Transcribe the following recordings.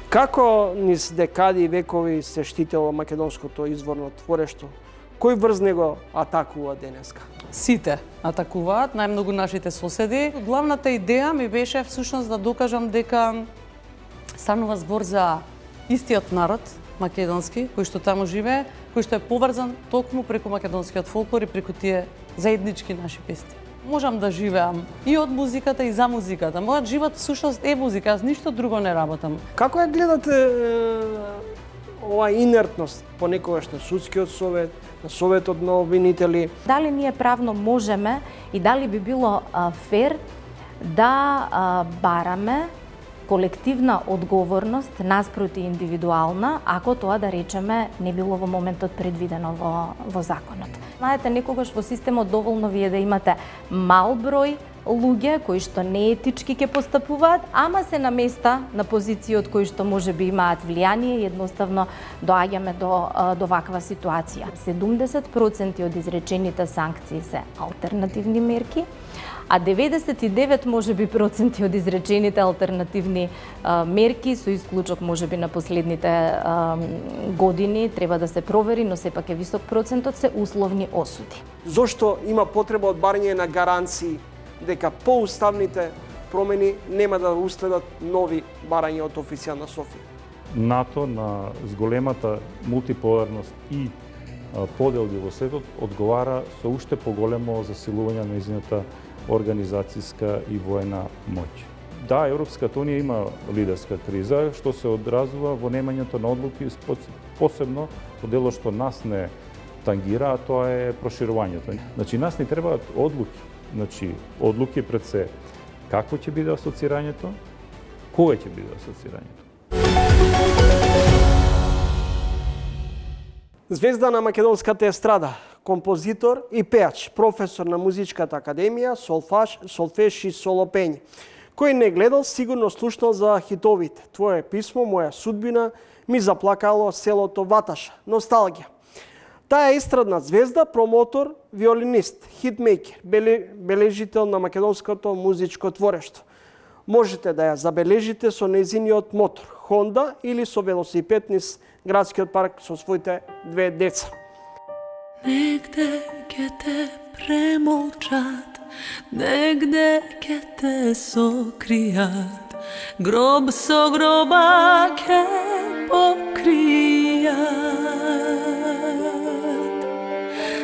Како низ декади и векови се штитело македонското изворно творештво? Кој врз него атакува денеска? Сите атакуваат, најмногу нашите соседи. Главната идеја ми беше всушност да докажам дека станува збор за истиот народ, македонски, кој што таму живее, кој што е поврзан токму преку македонскиот фолклор и преку тие заеднички наши песни. Можам да живеам и од музиката и за музиката. Мојот живот всушност е музика, аз ништо друго не работам. Како ја гледате оваа инертност понекогаш на судскиот совет, на советот на обвинители? Дали ние правно можеме и дали би било фер да бараме колективна одговорност наспроти индивидуална, ако тоа да речеме не било во моментот предвидено во законот. Знаете, некогаш во системот доволно вие да имате мал број луѓе кои што неетички ќе постапуваат, ама се на места, на позиции од кои што може би имаат влијание и едноставно доаѓаме до ваква ситуација. 70% од изречените санкции се алтернативни мерки, а 99 може би проценти од изречените алтернативни мерки, со исклучок може би на последните години, треба да се провери, но сепак е висок процентот, се условни осуди. Зошто има потреба од барање на гаранции дека поуставните промени нема да уследат нови барања од официјална Софија? НАТО на зголемата мултиполарност и поделби во светот одговара со уште поголемо засилување на нејзината организацијска и воена моќ. Да, Европската унија има лидерска криза, што се одразува во немањето на одлуки, посебно во делот што нас не тангира, а тоа е проширувањето. Значи, нас ни требаат одлуки. Значи, одлуки пред се какво ќе биде асоцирањето, кога ќе биде асоцирањето. Звезда на македонската естрада, композитор и пеач, професор на Музичката академија, солфеж и солопење. Кој не гледал, сигурно слушнал за хитовите. Твое писмо, моја судбина, ми заплакало селото Ваташа. Носталгија. Таа е естрадна звезда, промотор, виолинист, хитмейкер, бележител на македонското музичко творештво. Можете да ја забележите со нејзиниот мотор, Хонда или со велосипед низ градскиот парк со своите две деца. Негде ќе те премолчат, негде ќе те сокријат, гроб со гроба ќе покријат.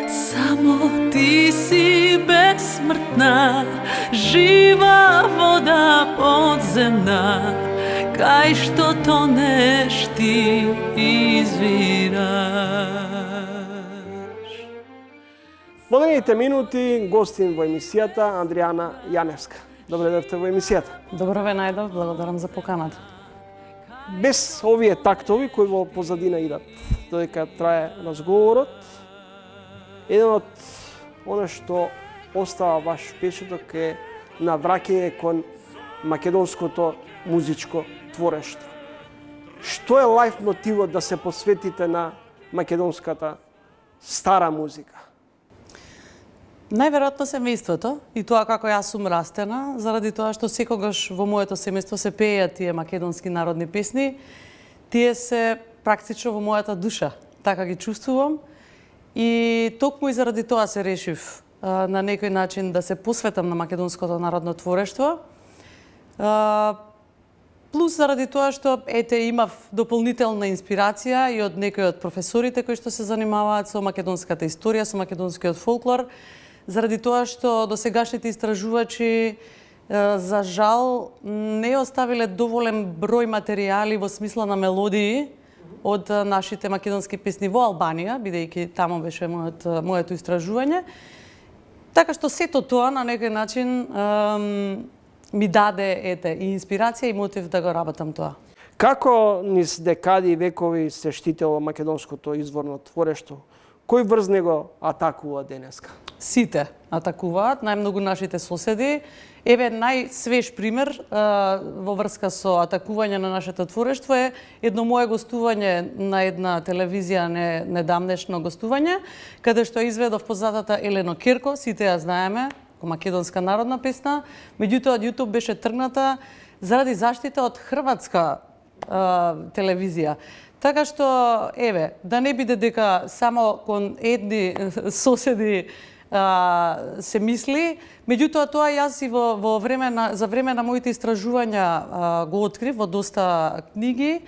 Само ти си безсмртна, жива вода подземна, кај што тонеш ти извираш. Во наредните минути гостин во емисијата Андријана Јаневска. Добре дојдовте во емисијата. Добро ве најдов, благодарам за поканата. Без овие тактови кои во позадина идат додека трае разговорот, еден од оно што остава ваш впечаток е навраќање кон македонското музичко творештво. Што е лајф мотивот да се посветите на македонската стара музика? Најверојатно семејството и тоа како јас сум растена, заради тоа што секогаш во моето семејство се пееат тие македонски народни песни, тие се практично во мојата душа, така ги чувствувам. И токму и заради тоа се решив на некој начин да се посветам на македонското народно творештво. Плюс заради тоа што имав дополнителна инспирација и од некои од професорите кои што се занимаваат со македонската историја, со македонскиот фолклор, заради тоа што досегашните истражувачи за жал не оставиле доволен број материјали во смисла на мелодии од нашите македонски песни во Албанија, бидејќи таму беше моето истражување. Така што сето тоа на некој начин ми даде и инспирација и мотив да го работам тоа. Како низ декади и векови се штитело македонското изворно творештво? Кој врз него атакува денеска? Сите атакуваат, најмногу нашите соседи. Еве најсвеж пример во врска со атакување на нашето творештво е едно мое гостување на една телевизија, недамнешно гостување, каде што изведов позадата Елено Керко, сите ја знаеме, македонска народна песна, меѓутоа од YouTube беше тргната заради заштита од хрватска телевизија. Така што, еве, да не биде дека само кон едни соседи се мисли, меѓутоа тоа јас и за време на моите истражувања го открив во доста книги,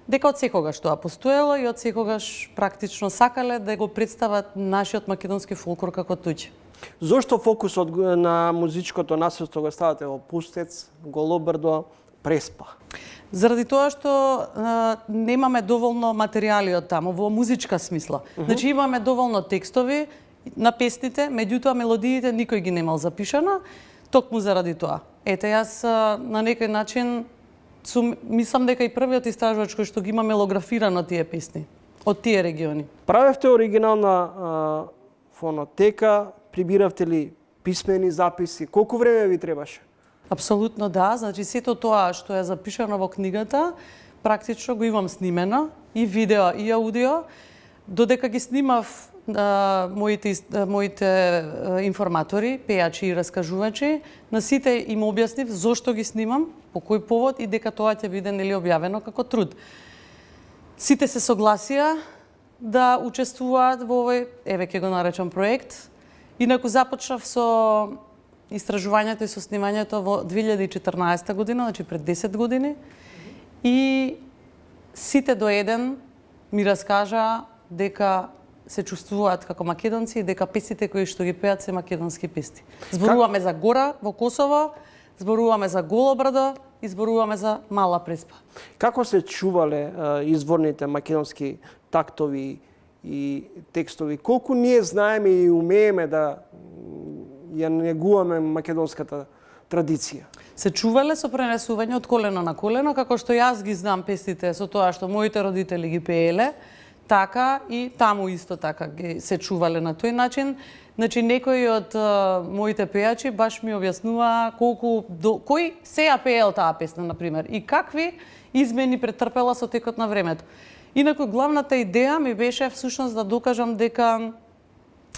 дека од секогаш тоа постоело и од секогаш практично сакале да го представат нашиот македонски фолклор како тој. Зошто фокусот на музичкото наследство го ставате во Пустец, Голобрдо, Преспа? Заради тоа што немаме доволно материјали од таму во музичка смисла. Значи имаме доволно текстови на песните, меѓутоа мелодиите никој ги немал запишано, токму заради тоа. Ете, јас на некој начин мислам дека и првиот истражувач кој што ги има мелографирано тие песни од тие региони. Правевте оригинална фонотека, прибиравте ли писмени записи? Колку време ви требаше? Апсолутно да, значи сето тоа што е запишано во книгата, практично го имам снимено, и видео, и аудио, додека ги снимав моите информатори, пејачи и раскажувачи, на сите им објаснив зошто ги снимам, по кој повод и дека тоа ќе биде нели објавено како труд. Сите се согласија да учествуваат во овој, еве ќе го наречам проект. Инаку започнав со истражувањето и со снимањето во 2014 година, значи пред 10 години. И сите до еден ми раскажа дека се чувствуваат како македонци и дека песните кои што ги пеат се македонски песни. Зборуваме за Гора во Косово, зборуваме за Голобрдо и зборуваме за Мала Преспа. Како се чувале изворните македонски тактови и текстови? Колку ние знаеме и умееме да ја негуваме македонската традиција? Се чувале со пренесување од колено на колено, како што јас ги знам песните со тоа што моите родители ги пееле, така и таму исто така се чувале на тој начин. Значи, некои од моите пејачи баш ми објаснува кој се ја пеел таа песна, например, и какви измени претрпела со текот на времето. Инаку, главната идеја ми беше всушност да докажам дека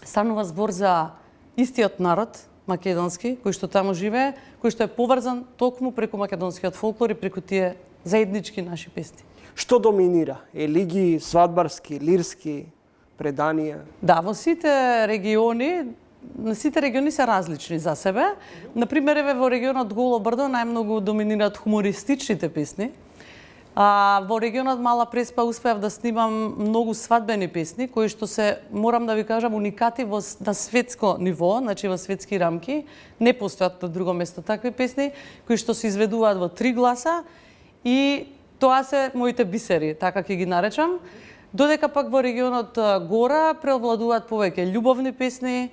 станува збор за истиот народ, македонски, кој што таму живее, кој што е поврзан токму преку македонскиот фолклор и преку тие заеднички наши песни. Што доминира? Елиги, свадбарски, лирски, преданија? Да, во сите региони се различни за себе. Например, еве во регионот Голобрдо најмногу доминираат хумористичните песни. А во регионот Мала Преспа успеав да снимам многу свадбени песни, кои што се, морам да ви кажам, уникати на светско ниво, значи во светски рамки. Не постојат на друго место такви песни, кои што се изведуваат во 3 гласа и тоа се моите бисери, така ќе ги наречам. Додека пак во регионот Гора преовладуваат повеќе љубовни песни,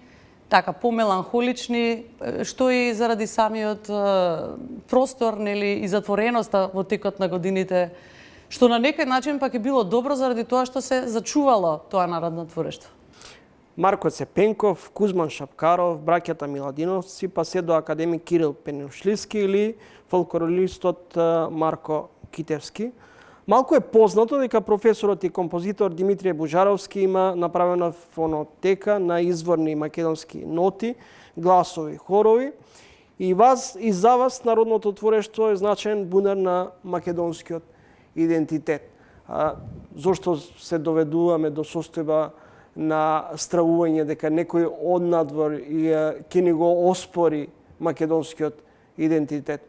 така помеланхолични, што и заради самиот простор, нели, и затвореноста во текот на годините, што на некој начин пак е било добро заради тоа што се зачувало тоа народно творештво. Марко Цепенков, Кузман Шапкаров, браќата Миладиновци, па се до академик Кирил Пенушливски или фолклористот Марко Китевски. Малку е познато дека професорот и композитор Димитрije Бужаровски има направена фонотека на изворни македонски ноти, гласови, хорови. И за вас народното творештво е значаен бунар на македонскиот идентитет. Зошто се доведуваме до состојба на стравување дека некој однадвор ќе ни го оспори македонскиот идентитет?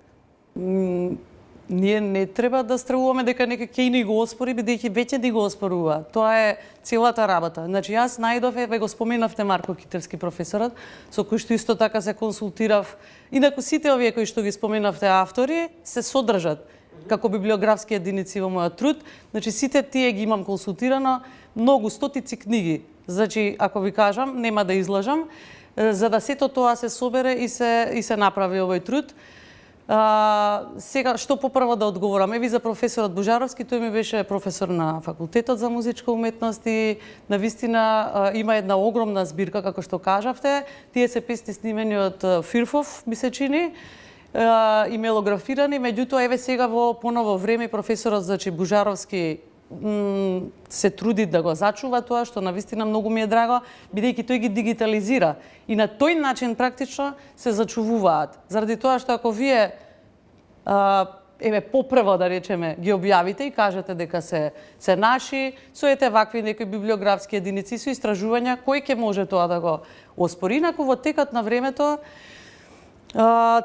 Ние не треба да стравуваме дека некој ќе ни го оспори, бидејќи веќе ни го оспорува. Тоа е целата работа. Значи, јас најдов, еве го споменавте Марко Китевски, професорот, со кој што исто така се консултирав. Инаку сите овие кои што ги споменавте автори се содржат како библиографски единици во мојот труд. Значи, сите тие ги имам консултирано, многу, стотици книги. Значи, ако ви кажам, нема да излажам, за да сето тоа се собере и се направи овој труд. Сега, што попрво да одговорам? Еви за професорот Бужаровски, тој ми беше професор на факултетот за музичка уметност и навистина има една огромна збирка, како што кажавте. Тие се песни снимени од Фирфов, ми се чини, и мелографирани. Меѓутоа, еве сега во поново време професорот, значи Бужаровски, се труди да го зачува тоа, што навистина многу ми е драго, бидејќи тој ги дигитализира. И на тој начин практично се зачувуваат. Заради тоа што ако вие еве попрво да речеме ги објавите и кажете дека се наши, со ете вакви некои библиографски единици, со истражувања, кој ќе може тоа да го оспори. Инаку во текот на времето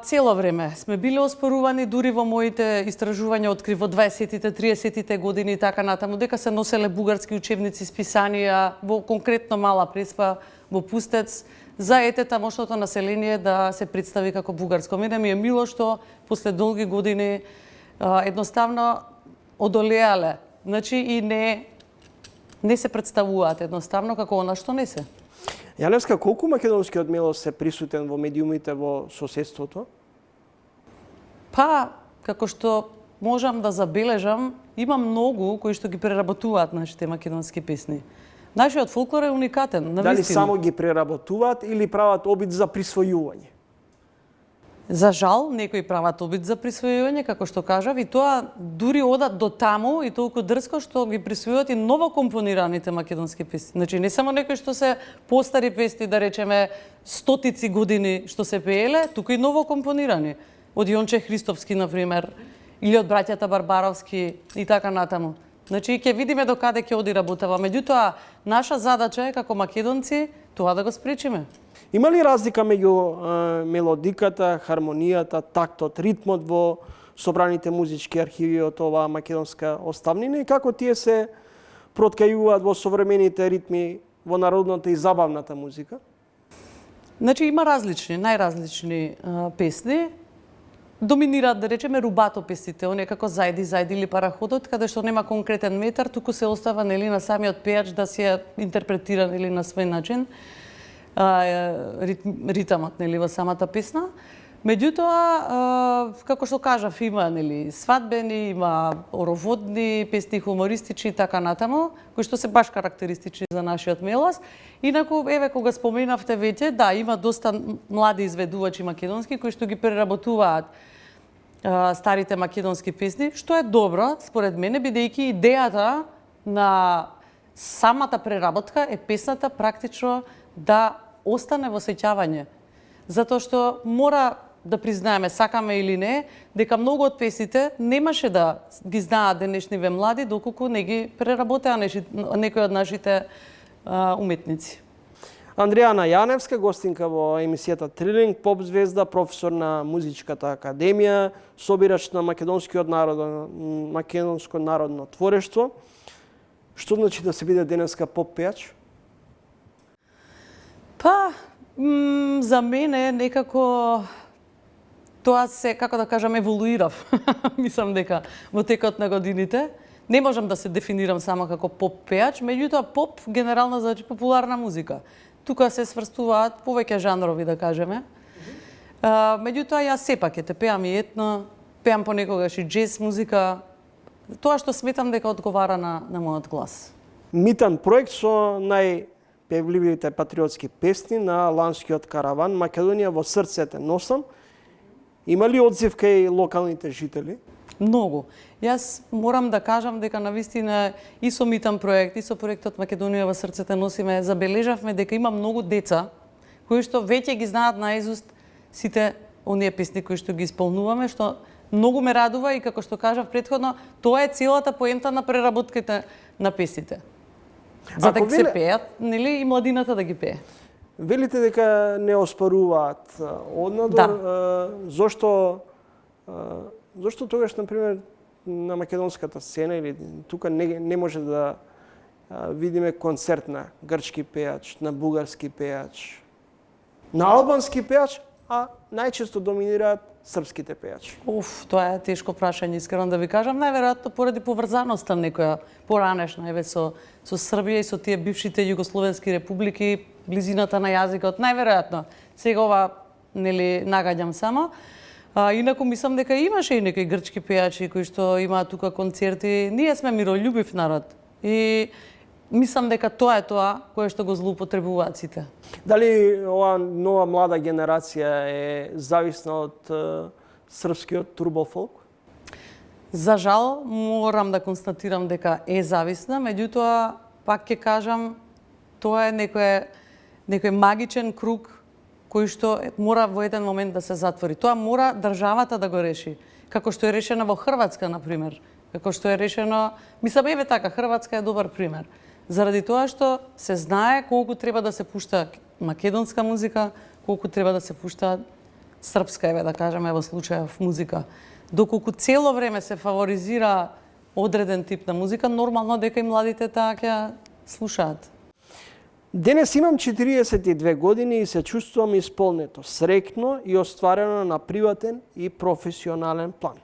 цело време сме биле оспорувани, дури во моите истражувања откри во 20-тите, 30-тите години и така натаму, дека се носеле бугарски учебници, списанија во конкретно Мала Преспа, во Пустец, за ете тамошното население да се представи како бугарско. Мене ми е мило што после долги години едноставно одолеале, значи и не се представуваат едноставно како она што не се. Јаневска, колку македонскиот мелос е присутен во медиумите во соседството? Па, како што можам да забележам, има многу кои што ги преработуваат нашите македонски песни. Нашиот фолклор е уникатен, навистина. Дали само ги преработуваат или прават обид за присвојување? За жал, некои прават обид за присвојување, како што кажав, и тоа дури одат до таму и толку дрско што ги присвојуваат и новокомпонираните македонски песни. Значи, не само некои што се постари песни, да речеме, стотици години што се пееле, туку и новокомпонирани. Од Јонче Христовски, например, или од браќата Барбаровски и така натаму. Значи, ќе видиме до каде ќе оди работава. Меѓутоа, наша задача е како македонци тоа да го спречиме. Има ли разлика меѓу мелодиката, хармонијата, тактот, ритмот во собраните музички архиви од оваа македонска оставнина и како тие се проткајуваат во современите ритми во народната и забавната музика? Значи, има различни, најразлични песни. Доминираат, да речеме, рубато песните, оние како Зајди, Зајди или Параходот, каде што нема конкретен метар, туку се остава нели на самиот пејач да си ја интерпретира нели на свој начин ритамот нели во самата песна. Меѓутоа, како што кажав, има нели свадбени, има ороводни песни, хумористични и така натаму, кои што се баш карактеристични за нашиот мелос. Инаку, еве, кога споменавте веќе, да, има доста млади изведувачи македонски кои што ги преработуваат старите македонски песни, што е добро, според мене, бидејќи идејата на самата преработка е песната практично да остане во сеќавање. Затоа што мора да признаеме, сакаме или не, дека многу од песните немаше да ги знаат денешниве млади, доколку не ги преработеа некои од нашите уметници. Андријана Јаневска, гостинка во емисијата Трилинг, поп звезда, професор на Музичката академија, собирач на македонско народно творештво. Што значи да се биде денеска поп пејач? Па, за мене некако тоа се, како да кажам, еволуирав. Мислам дека во текот на годините. Не можам да се дефинирам само како поп пејач, меѓутоа поп генерално значи популарна музика. Тука се сврстуваат повеќе жанрови, да кажеме. Меѓутоа, јас сепак те пеам и етно, пеам понекогаш и джез музика. Тоа што сметам дека одговара на мојот глас. Митан проект со најпевливите патриотски песни на ланскиот караван Македонија во срцете носам. Има ли одзив кај локалните жители? Многу. Јас морам да кажам дека навистина и со Митан проект, и со проектот Македонија во срцете носиме, забележавме дека има многу деца кои што веќе ги знаат наизуст сите оние песни кои што ги исполнуваме, што многу ме радува и како што кажав претходно, тоа е целата поента на преработките на песните. За да се пеат, нели и младината да ги пее. Велите дека не оспоруваат однадор, Да. Зошто тогаш, например, на македонската сцена или тука не може да видиме концерт на грчки пејач, на бугарски пејач, на албански пејач, а најчесто доминираат српските пејачи? Тоа е тешко прашање, искрено да ви кажам. Најверојатно поради поврзаноста некоја поранешна еве со Србија и со тие бившите југословенски републики, близината на јазикот, најверојатно. Сега ова нели нагаѓам само. Инаку мислам дека имаше и некои грчки пејачи кои што имаат тука концерти. Ние сме миролюбив народ и мислам дека тоа е тоа кое што го злоупотребуваат сите. Дали ова нова млада генерација е зависна од српскиот турбофолк? За жал, морам да констатирам дека е зависна, меѓутоа, пак ќе кажам, тоа е некој магичен круг кој што мора во еден момент да се затвори. Тоа мора државата да го реши. како што е решена во Хрватска, например. Како што е решено, мислам, еве така, Хрватска е добар пример. Заради тоа што се знае колку треба да се пушта македонска музика, колку треба да се пушта српска, еве да кажеме во случајов музика. Доколку цело време се фаворизира одреден тип на музика, нормално дека и младите таа ќе слушаат. Денес имам 42 години и се чувствувам исполнето, срекно и остварено на приватен и професионален план.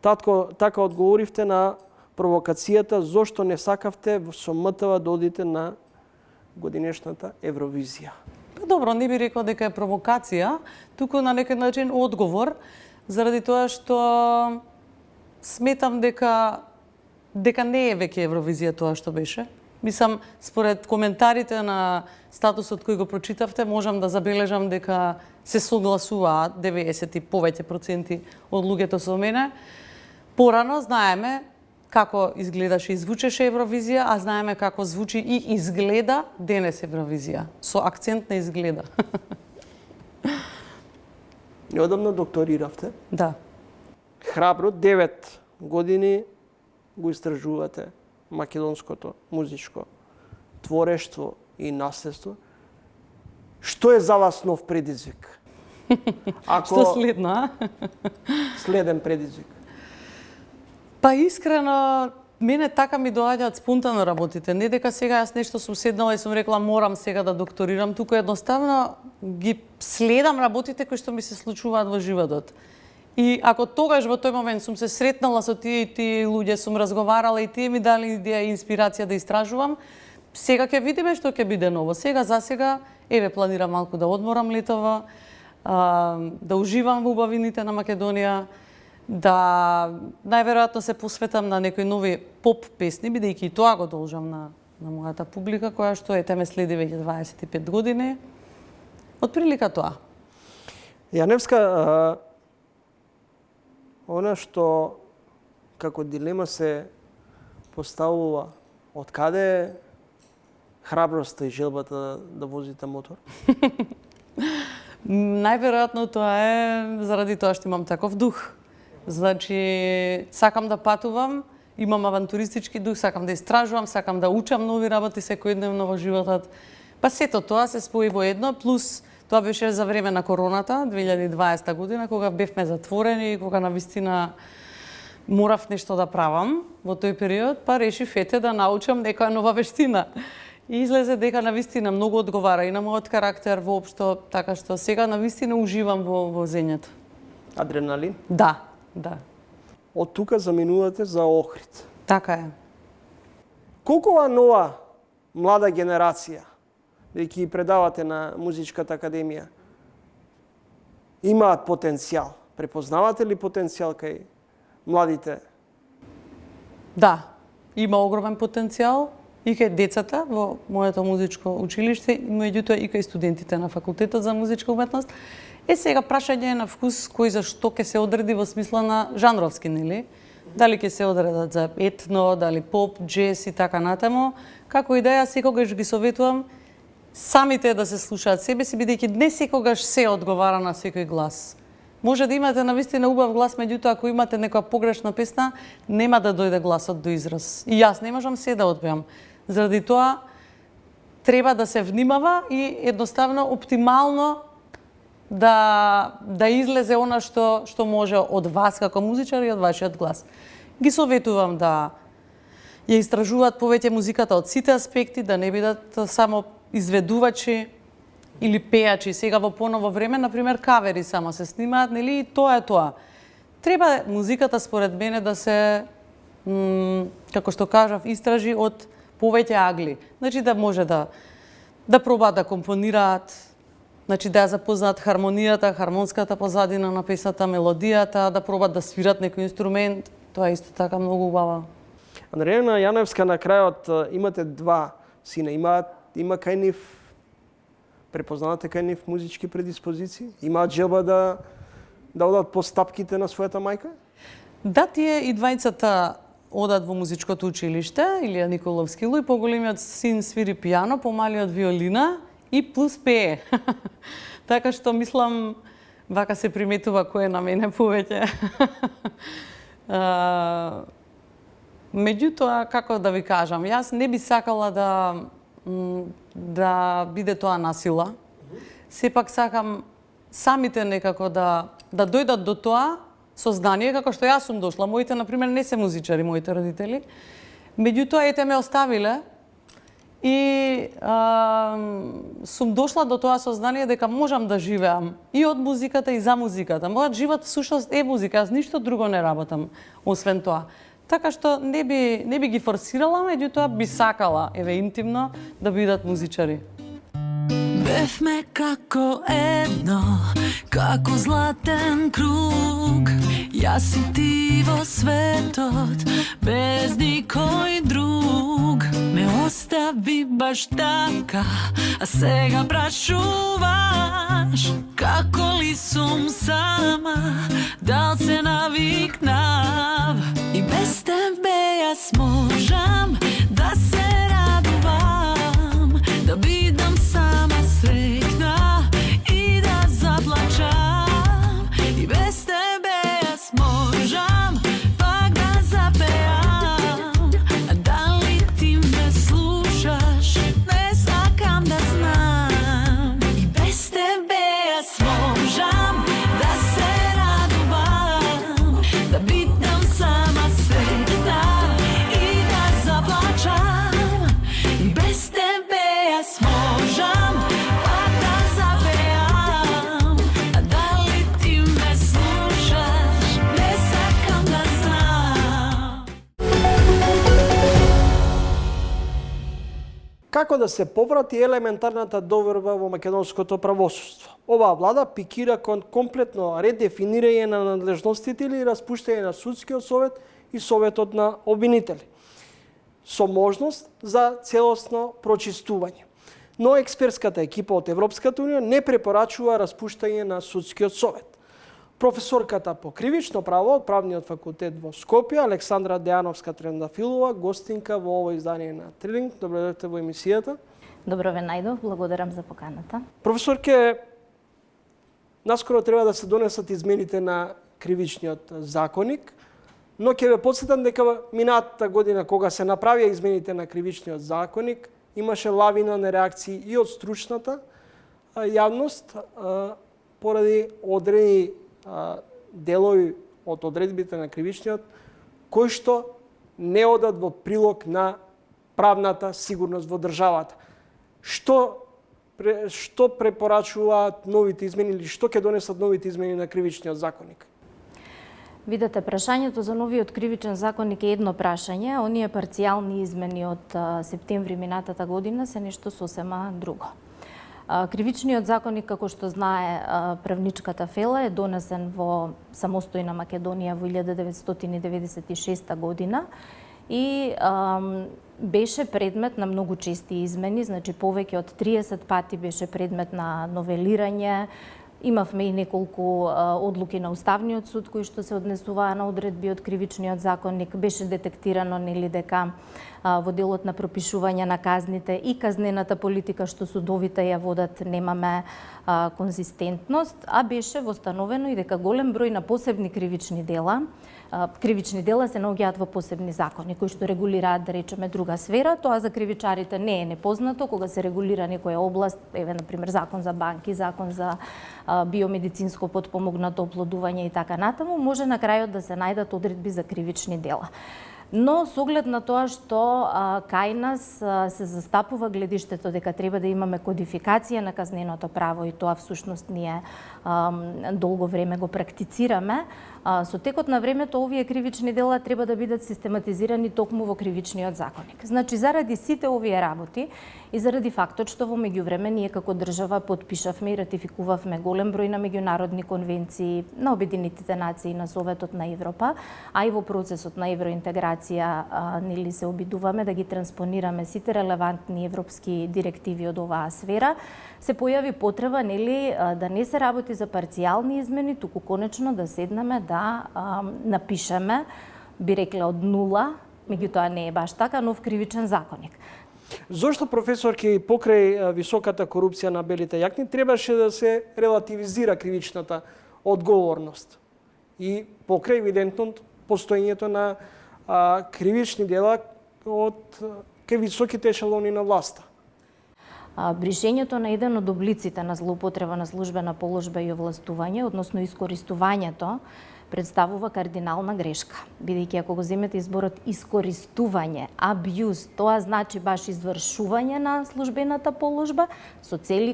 Така одговоривте на провокацијата зошто не сакавте со МТВ да одите на годинешната Евровизија. Добро, не би рекла дека е провокација, туку на некој начин одговор, заради тоа што сметам дека не е веќе Евровизија тоа што беше. Мислам, според коментарите на статусот кој го прочитавте, можам да забележам дека се согласуваат 90 и повеќе проценти од луѓето со мене. Порано знаеме како изгледаше и звучеше Евровизија, а знаеме како звучи и изгледа денес Евровизија. Со акцент на изгледа. Неодамно докториравте. Да. Храбро, 9 години го истражувате македонското музичко творештво и наследство. Што е за вас нов предизвик? Што следно, а? Следен предизвик. Па искрено, мене така ми доаѓаат спонтано работите. Не дека сега јас нешто сум седнала и сум рекла морам сега да докторирам, туку едноставно ги следам работите кои што ми се случуваат во животот. И ако тогаш во тој момент сум се сретнала со тие луѓе, сум разговарала и тие ми дали идеја и инспирација да истражувам, сега ќе видиме што ќе биде ново. За сега, еве планирам малку да одморам летово, да уживам во убавините на Македонија, да најверојатно се посветам на некои нови поп песни, бидејќи и тоа го должам на мојата публика, која што ете ме следи веќе 25 години. Од прилика тоа. Јаневска, она што како дилема се поставува, од каде е храброста и желбата да возите мотор? Најверојатно тоа е заради тоа што имам таков дух. Значи, сакам да патувам, имам авантуристички дух, сакам да истражувам, сакам да учам нови работи секојдневно во животот. Па сето тоа се спои во едно, плюс тоа беше за време на короната, 2020 година, кога бевме затворени и кога навистина морав нешто да правам во тој период, па решив да научам некоја нова вештина. И излезе дека навистина многу одговара и на мојот карактер воопшто, така што сега навистина уживам во возењето. Адреналин? Да. Од тука заминувате за Охрид. Така е. Колку нова млада генерација, бидејќи ги предавате на Музичката академија, имаат потенцијал? Препознавате ли потенцијал кај младите? Да, има огромен потенцијал и кај децата во моето музичко училиште, меѓутоа и кај студентите на факултетот за музичка уметност. Сега прашање е на вкус кој за што ќе се одреди во смисла на жанровски, нели? Дали ќе се одредат за етно, дали поп, джез и така натаму. Како идеја, секогаш ги советувам самите да се слушаат себе си, бидејќи не секогаш се одговара на секој глас. Може да имате навистина убав глас, меѓутоа ако имате некоја погрешна песна, нема да дојде гласот до израз. И јас не можам се да одпеам. Заради тоа треба да се внимава и едноставно оптимално да излезе она што може од вас како музичар и од вашиот глас. Ги советувам да ја истражуваат повеќе музиката од сите аспекти, да не бидат само изведувачи или пејачи. Сега во поново време, например, кавери само се снимаат, нели, и тоа е тоа. Треба музиката, според мене, да се, како што кажав, истражи од повеќе агли. Значи да може да пробаат да компонираат, значи да ја запознаат хармонијата, хармонската позадина на песната, мелодијата, да пробаат да свират некој инструмент. Тоа е исто така многу убава. Андрејана Јаневска, на крајот имате два сина. Има кај нив, препознавате кај нив музички предиспозиции? Имаат желба да одат по стапките на својата мајка? Да, тие и двајцата одат во музичкото училиште, Илија Николовски Луј, поголемиот син свири пијано, помалиот виолина и плюс пее. Така што мислам, вака се приметува кој е на мене повеќе. Меѓутоа, како да ви кажам, јас не би сакала да биде тоа насила. Сепак сакам самите некако да дојдат до тоа сознание, како што јас сум дошла. Моите, например, не се музичари, моите родители. Меѓутоа, ете ме оставиле и сум дошла до тоа сознание дека можам да живеам и од музиката и за музиката. Мојот живот всушност е музика, аз ништо друго не работам освен тоа. Така што не би ги форсирала, меѓутоа би сакала, еве интимно, да бидат музичари. Бевме како едно, како златен круг. Јас и ти во светот, без никој друг. Ме остави баш така, а сега прашуваш како ли сум сама, дал се навикнав. И без тебе јас можам да се радувам, да бидам сама среќна и да заплачам. И без тебе јас можам пак да запеам. А дали ти ме слушаш, не сакам да знам. И без тебе јас можам да се радувам, да бидам сама среќна и да заплачам. И без тебе јас можам пак да запеам. А дали ти ме слушаш, не сакам да знам. Како да се поврати елементарната доверба во македонското правосудство? Оваа влада пикира кон комплетно редефинирање на надлежностите или распуштање на судскиот совет и советот на обвинители, со можност за целосно прочистување. Но експертската екипа од Европската унија не препорачува распуштање на судскиот совет. Професорката по кривично право од Правниот факултет во Скопје, Александра Дејановска-Трендафилова, гостинка во ово издание на Трилинг. Добро дојдовте во емисијата. Добро ве најдов, благодарам за поканата. Професорке, наскоро треба да се донесат измените на кривичниот законник, но ќе ве потсетам дека минатата година кога се направија измените на кривичниот законник, имаше лавина на реакции и од стручната јавност поради одредени делови од одредбите на кривичниот кои што не одат во прилог на правната сигурност во државата. Што препорачуваат новите измени или што ќе донесат новите измени на кривичниот законник? Видете, прашањето за новиот кривичен законник е едно прашање, а оние парцијални измени од септември минатата година се нешто сосема друго. Кривичниот законник, како што знае правничката фела, е донесен во самостојна Македонија во 1996 година и беше предмет на многу чести измени, значи повеќе од 30 пати беше предмет на новелирање. Имавме и неколку одлуки на Уставниот суд кои што се однесуваа на одредби од кривичниот законник. Беше детектирано дека во делот на пропишување на казните и казнената политика што судовите ја водат немаме конзистентност, а беше востановено и дека голем број на посебни кривични дела се наоѓаат во посебни закони кои што регулираат, да речеме, друга сфера. Тоа за кривичарите не е непознато кога се регулира некоја област, еве например закон за банки, закон за биомедицинско потпомогнато оплодување и така натаму, може на крајот да се најдат одредби за кривични дела. Но со оглед на тоа што кај нас се застапува гледиштето дека треба да имаме кодификација на казненото право и тоа всушност ние долго време го практицираме, со текот на времето овие кривични дела треба да бидат систематизирани токму во кривичниот законник. Значи, заради сите овие работи и заради фактот што во меѓувреме ние како држава подпишавме и ратификувавме голем број на меѓународни конвенции на Обединетите нации, на Советот на Европа, а и во процесот на евроинтеграција нели се обидуваме да ги транспонираме сите релевантни европски директиви од оваа сфера, се појави потреба нели да не се работи за парцијални измени, туку конечно да седнеме да напишеме, би рекла од нула, меѓутоа не е баш така, нов кривичен законник. Зошто професорки покрај високата корупција на белите јакни требаше да се релативизира кривичната одговорност и покрај евидентно постоењето на кривични дела од кај високите ешелони на власта? Бришењето на еден од облиците на злоупотреба на службена положба и овластување, односно искористувањето, представува кардинална грешка. Бидејќи ако го земете изборот искористување, абјуз, тоа значи баш извршување на службената положба за цели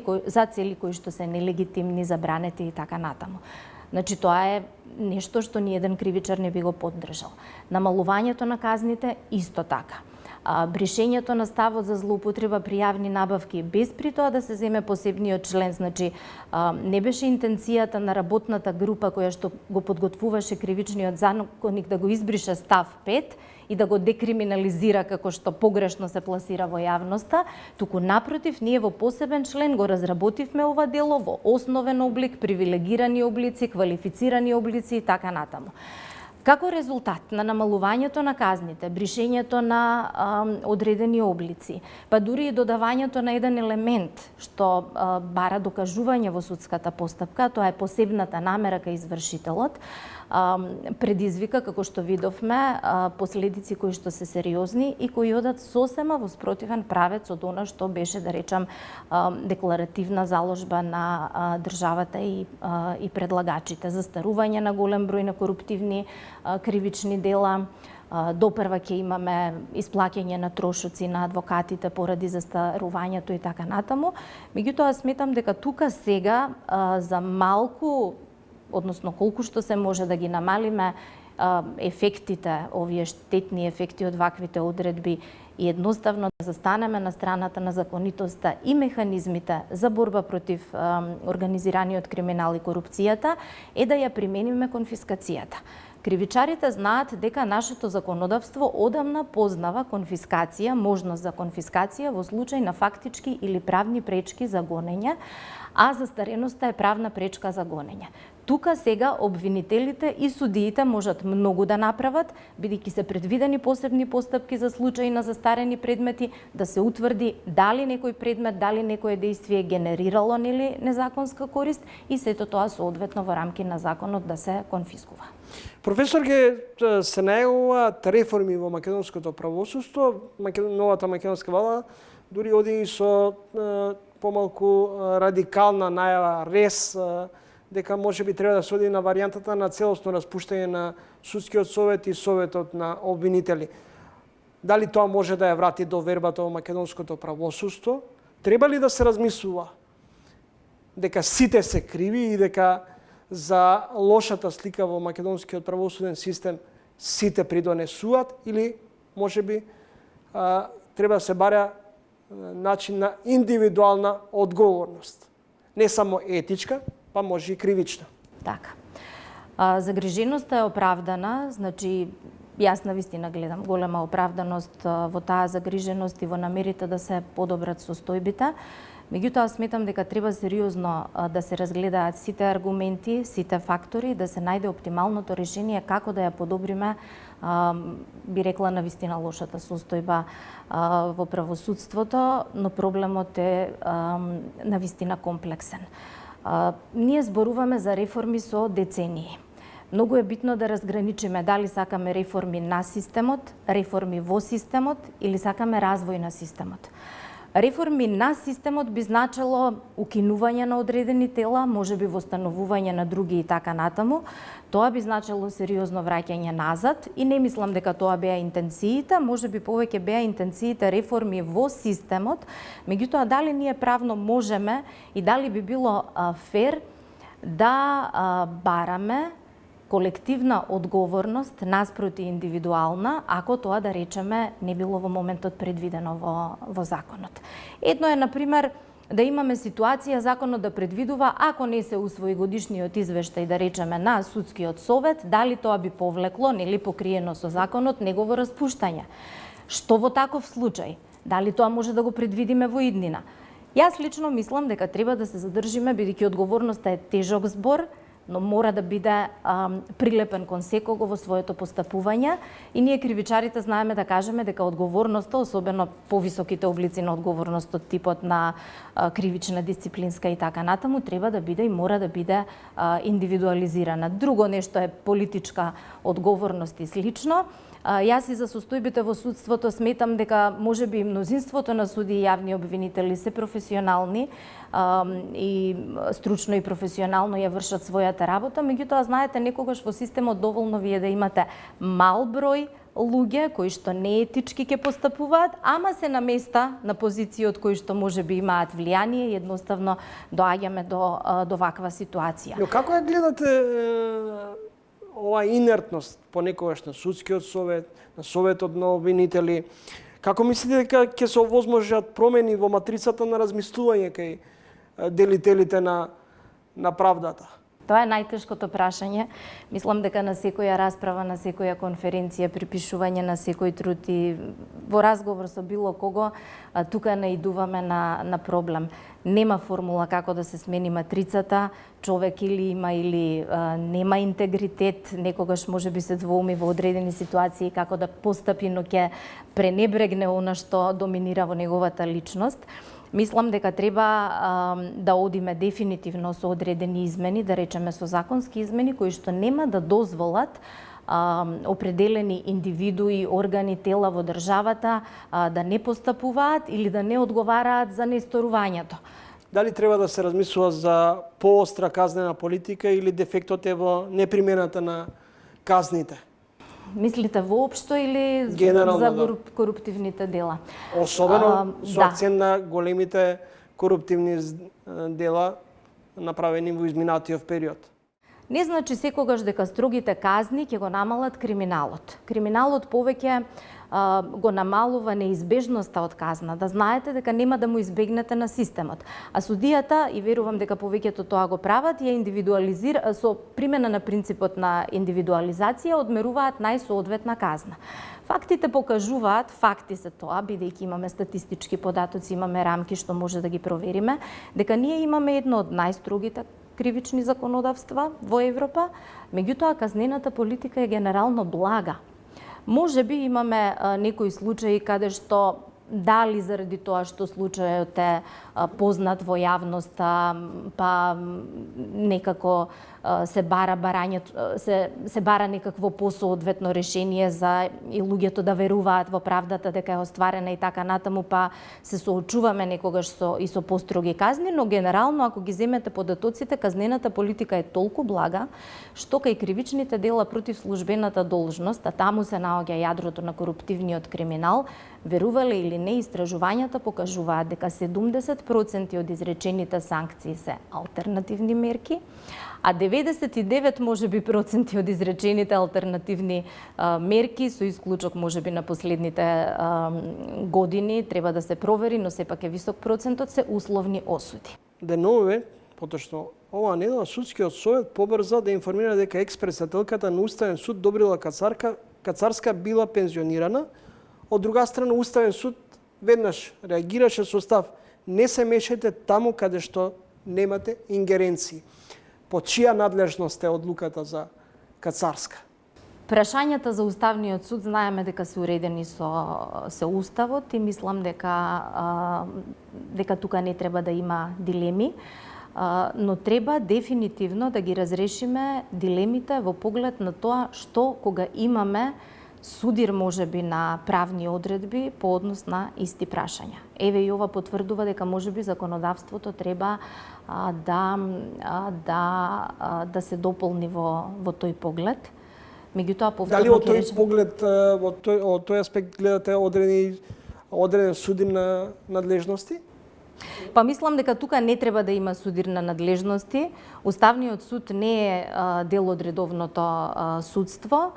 кои што се нелегитимни, забранети и така натаму. Значи тоа е нешто што ни еден кривичар не би го поддржал. Намалувањето на казните исто така. Бришењето на ставот за злоупотреба при јавни набавки без при тоа да се земе посебниот член, значи не беше интенцијата на работната група која што го подготвуваше кривичниот законник да го избрише став 5 и да го декриминализира како што погрешно се пласира во јавноста, туку напротив, ние во посебен член го разработивме ова дело во основен облик, привилегирани облици, квалифицирани облици и така натаму. Како резултат на намалувањето на казните, бришењето на одредени облици, па дури и додавањето на еден елемент што бара докажување во судската постапка, тоа е посебната намера кај извршителот, предизвика, како што видовме, последици кои што се сериозни и кои одат сосема во спротивен правец од она што беше, да речам, декларативна заложба на државата и предлагачите. Застарување на голем број на коруптивни кривични дела, допрва ќе имаме исплаќање на трошоци на адвокатите поради застарувањето и така натаму. Меѓутоа сметам дека тука сега за малку, односно колку што се може да ги намалиме ефектите, овие штетни ефекти од ваквите одредби и едноставно да застанеме на страната на законитоста и механизмите за борба против организираниот криминал и корупцијата, е да ја примениме конфискацијата. Кривичарите знаат дека нашето законодавство одамна познава конфискација, можност за конфискација во случај на фактички или правни пречки за гонење, а застареноста е правна пречка за гонење. Тука сега обвинителите и судиите можат многу да направат, бидејќи се предвидени посебни постапки за случаи на застарени предмети, да се утврди дали некој предмет, дали некое дејствие генерирало нели незаконска корист и сето тоа соодветно во рамки на законот да се конфискува. Професор, се најавуваат реформи во македонското правосудство, новата македонска влада дури оди со помалку радикална најава РЕС, дека може би треба да се оди на варијантата на целосно распуштање на судскиот совет и советот на обвинители. Дали тоа може да ја врати довербата во македонското правосудство? Треба ли да се размислува дека сите се криви и дека за лошата слика во македонскиот правосуден систем сите придонесуваат, или може би треба да се баре начин на индивидуална одговорност, не само етичка, па може и кривична. Така. Загриженоста е оправдана, значи јас навистина гледам голема оправданост во таа загриженост и во намерите да се подобрат состојбите. Меѓутоа сметам дека треба сериозно да се разгледаат сите аргументи, сите фактори, да се најде оптималното решение како да ја подобриме, би рекла навистина лошата состојба во правосудството, но проблемот е навистина комплексен. Ние зборуваме за реформи со децении. Многу е битно да разграничиме дали сакаме реформи на системот, реформи во системот или сакаме развој на системот. Реформи на системот би значело укинување на одредени тела, може би востановување на други и така натаму. Тоа би значело сериозно враќање назад и не мислам дека тоа беа интенциите, може би повеќе беа интенциите реформи во системот, меѓутоа дали ние правно можеме и дали би било фер да бараме колективна одговорност наспроти индивидуална, ако тоа, да речеме, не било во моментот предвидено во законот. Едно е, например, да имаме ситуација законот да предвидува, ако не се усвои годишниот извештај, да речеме, на судскиот совет, дали тоа би повлекло, нели покриено со законот, негово распуштање. Што во таков случај? Дали тоа може да го предвидиме во иднина? Јас лично мислам дека треба да се задржиме, бидејќи одговорноста е тежок збор, но мора да биде прилепен кон секого во своето постапување и ние кривичарите знаеме да кажеме дека одговорноста, особено повисоките облици на одговорност од типот на кривична, дисциплинска и така натаму, треба да биде и мора да биде индивидуализирана. Друго нешто е политичка одговорност и слично. Јас и за состојбите во судството сметам дека можеби и мнозинството на суди и јавни обвинители се професионални и стручно и професионално ја вршат својата работа, меѓутоа знаете некогаш во системот доволно вие да имате мал број луѓе кои што неетички ќе постапуваат, ама се на места, на позиции од кои што можеби имаат влијание и едноставно доаѓаме до ваква ситуација. Но како ја гледате оваа инертност понекогаш на судскиот совет, на советот на обвинители? Како мислите дека ќе се овозможат промени во матрицата на размислување кај делителите на правдата? Тоа е најтешкото прашање. Мислам дека на секоја расправа, на секоја конференција, припишување на секој труд и во разговор со било кого, тука наидуваме на проблем. Нема формула како да се смени матрицата, човек или има или нема интегритет, некогаш може би се двоуми во одредени ситуации како да постапи, но ќе пренебрегне она што доминира во неговата личност. Мислам дека треба да одиме дефинитивно со одредени измени, да речеме со законски измени, кои што нема да дозволат определени индивидуи, органи, тела во државата да не постапуваат или да не одговараат за несторувањето. Дали треба да се размислува за поостра казнена политика или дефектот е во непримената на казните? Мислите воопшто или Генерално, за да. коруптивните дела? Особено со да. акцент на големите коруптивни дела направени во изминатиот период. Не значи секогаш дека строгите казни ќе го намалат криминалот. Криминалот повеќе го намалува неизбежноста од казна, да знаете дека нема да му избегнете на системот. А судијата, и верувам дека повеќето тоа го прават, ја индивидуализира со примена на принципот на индивидуализација, одмеруваат најсоодветна казна. Фактите покажуваат, факти се тоа, бидејќи имаме статистички податоци, имаме рамки што може да ги провериме, дека ние имаме едно од најстрогите кривични законодавства во Европа, меѓутоа казнената политика е генерално блага. Може би имаме некои случаи каде што дали заради тоа што случајот е познат во јавноста, па некако се бара се бара некакво посоодветно решение за и луѓето да веруваат во правдата дека е остварена и така натаму, па се соочуваме некогаш со построги казни, но генерално ако ги земете податоците, казнената политика е толку блага што кај кривичните дела против службената должност, а таму се наоѓа јадрото на коруптивниот криминал, верувале или не, истражувањата покажуваат дека 70% од изречените санкции се алтернативни мерки, а 99 можеби проценти од изречените алтернативни мерки, со исклучок можеби на последните години, треба да се провери, но сепак е висок процентот, се условни осуди. Денове, поточно оваа недела, судскиот совет побрза да информира дека екс-председателката на Уставен суд Добрила Кацарска била пензионирана. Од друга страна, Уставен суд веднаш реагираше со став: не се мешате таму каде што немате ингеренции. По чија надлежност е одлуката за Кацарска? Прашањата за Уставниот суд знаеме дека се уредени со Уставот и мислам дека тука не треба да има дилеми, но треба дефинитивно да ги разрешиме дилемите во поглед на тоа што кога имаме судир можеби на правни одредби по однос на исти прашања. Еве и ова потврдува дека можеби законодавството треба да се дополни во тој поглед. Меѓутоа повторно дали од тој поглед, од тој аспект гледате одреден судир на надлежности? Па мислам дека тука не треба да има судир на надлежности. Уставниот суд не е дел од редовното судство.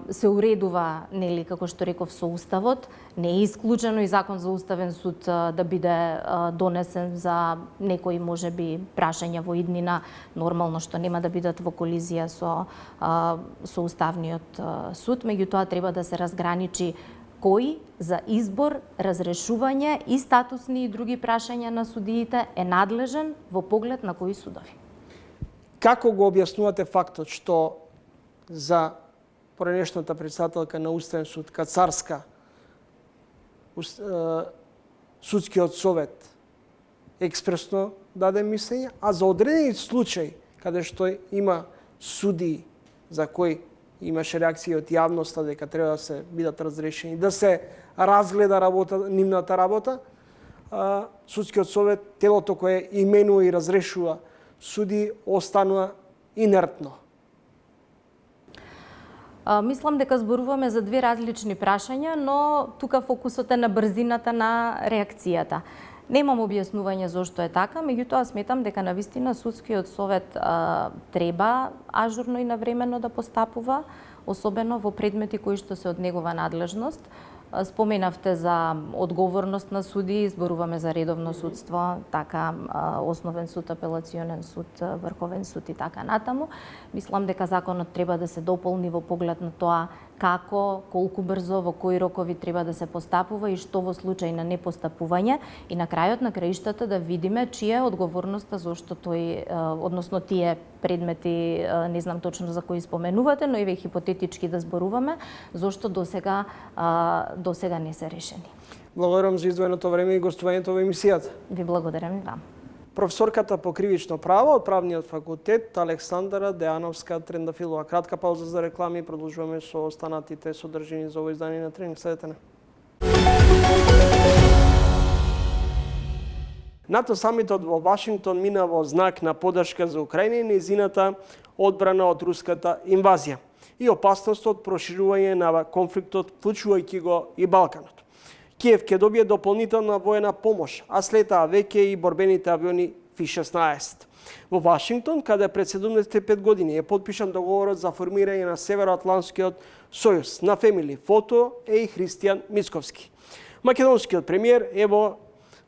Се уредува, нели, како што реков, со Уставот. Не е исклучено и закон за Уставен суд да биде донесен за некои можеби прашања во иднина, нормално што нема да бидат во колизија со Уставниот суд, меѓутоа треба да се разграничи кој за избор, разрешување и статусни и други прашања на судиите е надлежен во поглед на кои судови. Како го објаснувате фактот што за поранешната председателка на Уставен суд, Кацарска, судскиот совет експресно даде мислење, а за одредени случај, каде што има суди за кои имаше реакција од јавноста дека треба да се бидат разрешени, да се разгледа нивната работа, судскиот совет, телото кое именува и разрешува суди, останува инертно. Мислам дека зборуваме за две различни прашања, но тука фокусот е на брзината на реакцијата. Немам објаснување зошто е така, меѓутоа сметам дека навистина судскиот совет треба ажурно и навремено да постапува, особено во предмети кои што се од негова надлежност. Споменавте за одговорност на суди, зборуваме за редовно судство, така Основен суд, Апелационен суд, Врховен суд и така натаму. Мислам дека законот треба да се дополни во поглед на тоа како, колку брзо, во кои рокови треба да се постапува и што во случај на непостапување и на крајот на краиштата да видиме чија е одговорноста зошто тој, односно тие предмети, не знам точно за кои споменувате, но еве хипотетички да зборуваме, зошто досега не се решени. Благодарам за издвоеното време и гостувањето во емисијата. Ви благодарам и вам. Професорката по кривично право од Правниот факултет Александра Деановска Трендафилова. Кратка пауза за реклами и продолжуваме со останатите содржини за овој издание на Тренинг. Следете не. НАТО самитот во Вашингтон мина во знак на поддршка за Украина и нејзината одбрана од руската инвазија и опасност од проширување на конфликтот, вклучувајќи го и Балканот. Киев ќе добие дополнителна воена помош, а слетаа веќе и борбените авиони Фи-16. Во Вашингтон, каде пред 75 години е подпишан договорот за формирање на Североатлантскиот сојуз, на фемили фото е и Христијан Мицковски. Македонскиот премиер е во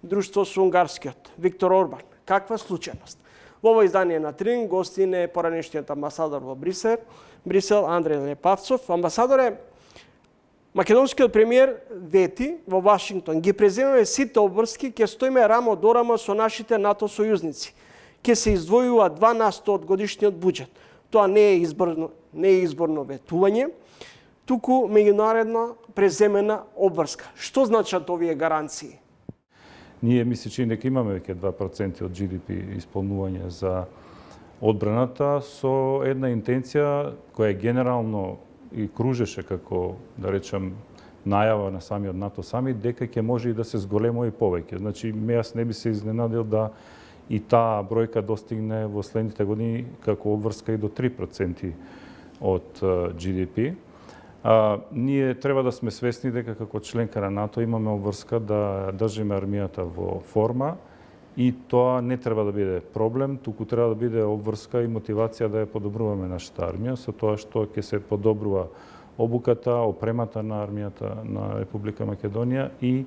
друштво со унгарскиот Виктор Орбан. Каква случајност? Во ово издание на Трин гостин е поранешниот амбасадор во Брисел Андреј Лепавцов. Амбасадоре, македонскиот премиер вети во Вашингтон ги преземаме сите обврски, ќе стоиме рамо до рамо со нашите НАТО сојузници. Ќе се издвојува 2% од годишниот буџет. Тоа не е изборно ветување, туку меѓународна преземена обврска. Што значат овие гаранции? Ние ми се чини дека имаме веќе 2% од GDP исполнување за одбраната со една интенција која генерално и кружеше како, да речем, најава на самиот НАТО самит, дека ќе може и да се зголемо и повеќе. Значи, јас не би се изненадил да и таа бројка достигне во следните години како обврска и до 3% од GDP. Ние треба да сме свесни дека како членка на НАТО имаме обврска да држиме армијата во форма и тоа не треба да биде проблем, туку треба да биде обврска и мотивација да ја подобруваме нашата армија, со тоа што ќе се подобрува обуката, опремата на армијата на Република Македонија и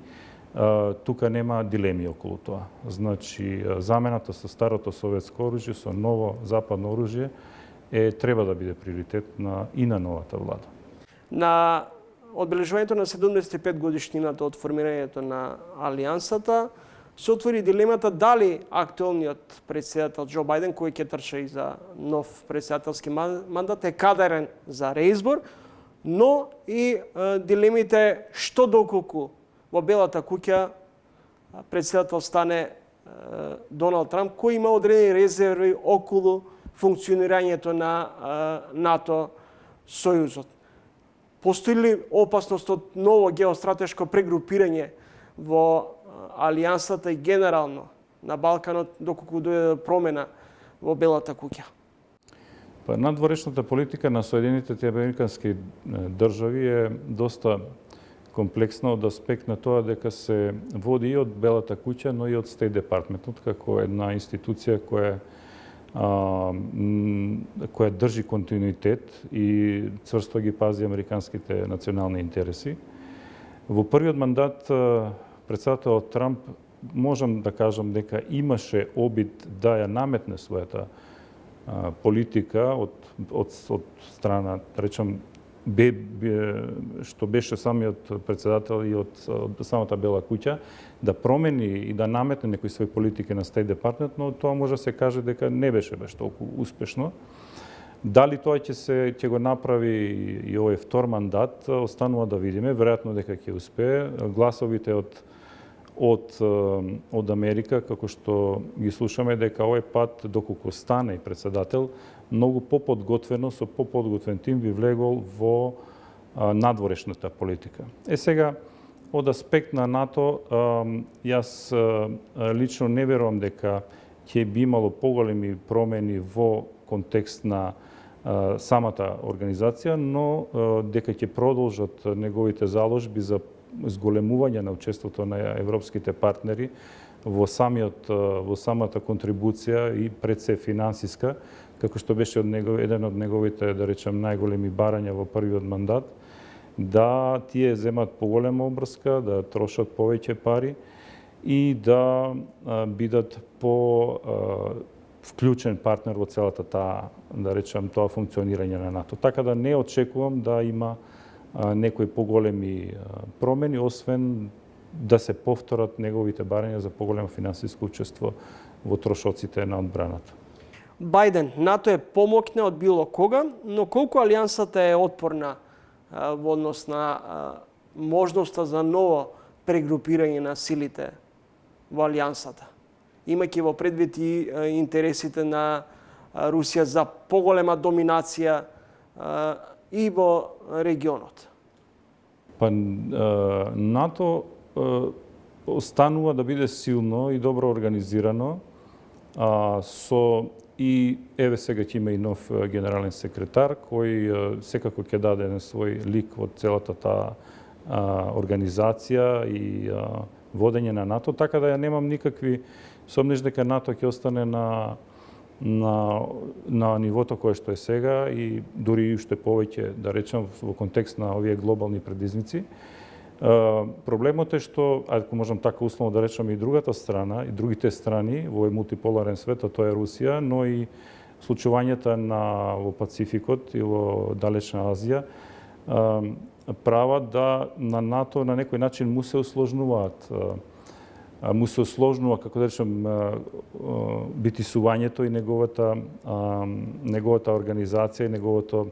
тука нема дилеми околу тоа. Значи, замената со старото советско оружје со ново западно оружје треба да биде приоритет и на новата влада. На одбележувањето на 75 годишнината од формирањето на Алијансата се отвори дилемата дали актуелниот председател Џо Бајден, кој ќе трча и за нов председателски мандат, е кадарен за реизбор, но и дилемите што доколку во Белата куќа председател стане Доналд Трамп, кој има одредени резерви околу функционирањето на НАТО сојузот. Постои ли опасност од ново геостратешко прегрупирање во Алијансата и генерално на Балканот доколку дојде до промена во Белата куќа? Надворешната политика на Соединетите Американски држави е доста комплексна од аспект на тоа дека се води и од Белата куќа, но и од Стейт Департментот како една институција која држи континуитет и цврсто ги пази американските национални интереси. Во првиот мандат председателот Трамп можам да кажам дека имаше обид да ја наметне својата политика од страна, речем, што беше самиот председател и од самата Бела куќа, да промени и да наметне некои своји политики на Стейт Департмент, но тоа може да се каже дека не беше баш толку успешно. Дали тоа ќе го направи и овој втор мандат, останува да видиме, веројатно дека ќе успее. Гласовите од Америка, како што ги слушаме, дека овој пат, доколку стане председател, многу поподготвено, со поподготвен тим би влегол во надворешната политика. Сега, од аспект на НАТО, јас лично не верувам дека ќе би имало поголеми промени во контекст на самата организација, но дека ќе продолжат неговите заложби за зголемување на учеството на европските партнери во самата контрибуција и пред се финансиска, како што беше еден од неговите, да речем, најголеми барања во првиот мандат, да тие земат поголема обврска, да трошат повеќе пари и да бидат вклучен партнер во целата таа, да речем, тоа функционирање на НАТО. Така да не очекувам да има некои поголеми промени, освен да се повторат неговите барања за поголемо финансиско учество во трошоците на одбраната. Бајден, НАТО е помокне од било кога, но колку алијансата е отпорна во однос на можноста за ново прегрупирање на силите во алијансата, имајќи во предвид и интересите на Русија за поголема доминација и во регионот? Па НАТО останува да биде силно и добро организирано, и еве сега ќе има и нов генерален секретар кој секако ќе даде еден свој лик во целата таа организација и водење на НАТО, така да ја немам никакви сомнеш дека НАТО ќе остане на нивото кое што е сега и дури и уште повеќе, да речем, во контекст на овие глобални предизвици. Проблемот е што, ако можам така условно да речем, и другата страна, и другите страни во овој мултиполарен свет, а тоа е Русија, но и случувањата во Пацификот и во Далечна Азија, прават да на НАТО на некој начин му се усложнуваат. Му се усложнува, како да речем, битисувањето и неговата организација и неговото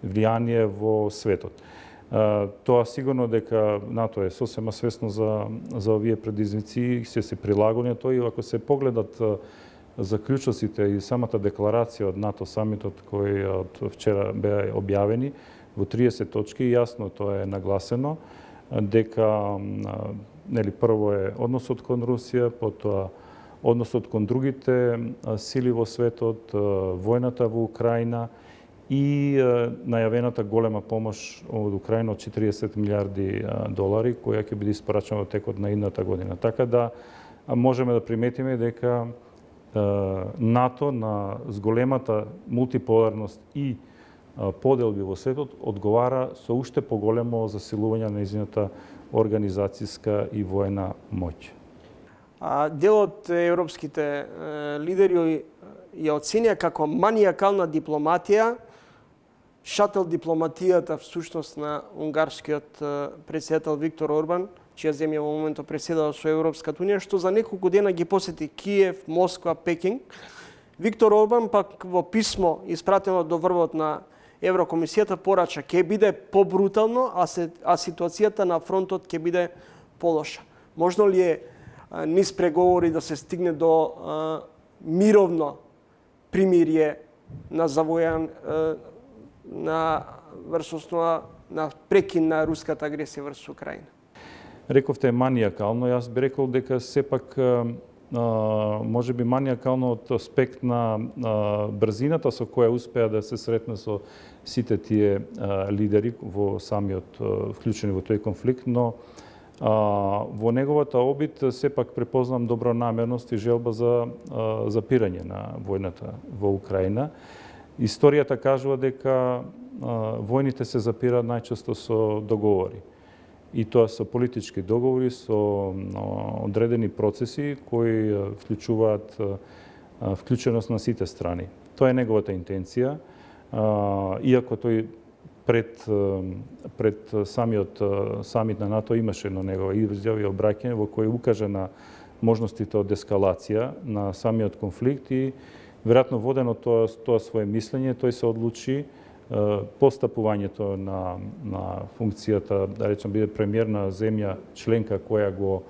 влијание во светот. Тоа сигурно дека НАТО е сосема свесно за овие предизвици и се прилагоди тоа, и ако се погледат заклучоците и самата декларација од НАТО самитот кој од вчера беа објавени во 30 точки, јасно тоа е нагласено дека прво е односот кон Русија, потоа односот кон другите сили во светот, војната во Украина и најавената голема помош од Украина од 40 милиарди долари, која ќе биде испорачена во текот на идната година. Така да можеме да приметиме дека НАТО на зголемата мултиполарност и поделби во светот одговара со уште поголемо засилување на нејзината организацијска и воена моќ. Дел од европските лидери ја оценија како маниакална дипломатија шател дипломатијата всушност на унгарскиот председател Виктор Орбан, чија земја во моментот преседава со Европската унија, што за неколку дена ги посети Киев, Москва, Пекинг. Виктор Орбан пак во писмо испратено до врвот на Еврокомисијата порача ќе биде побрутално, а ситуацијата на фронтот ќе биде полоша. Можно ли е низ преговори да се стигне до мировно примирие на завојан на врз основа на прекин на руската агресија врз Украина? Рековте маниакално, јас би рекол дека сепак може би маниакално од аспект на брзината со која успеа да се сретне со сите тие лидери во самиот вклучени во тој конфликт, но во неговата обид сепак препознам добронамерност и желба за запирање на војната во Украина. Историјата кажува дека војните се запираат најчесто со договори. И тоа со политички договори, со одредени процеси кои вклучуваат вклученост на сите страни. Тоа е неговата интенција, иако тој пред самиот самит на НАТО имаше едно негова изјава и обраќање во кој укаже на можностите од ескалација на самиот конфликт и веројатно водено тоа свое мислење, тој се одлучи постапувањето на функцијата, да речем, биде премиерна земја членка која го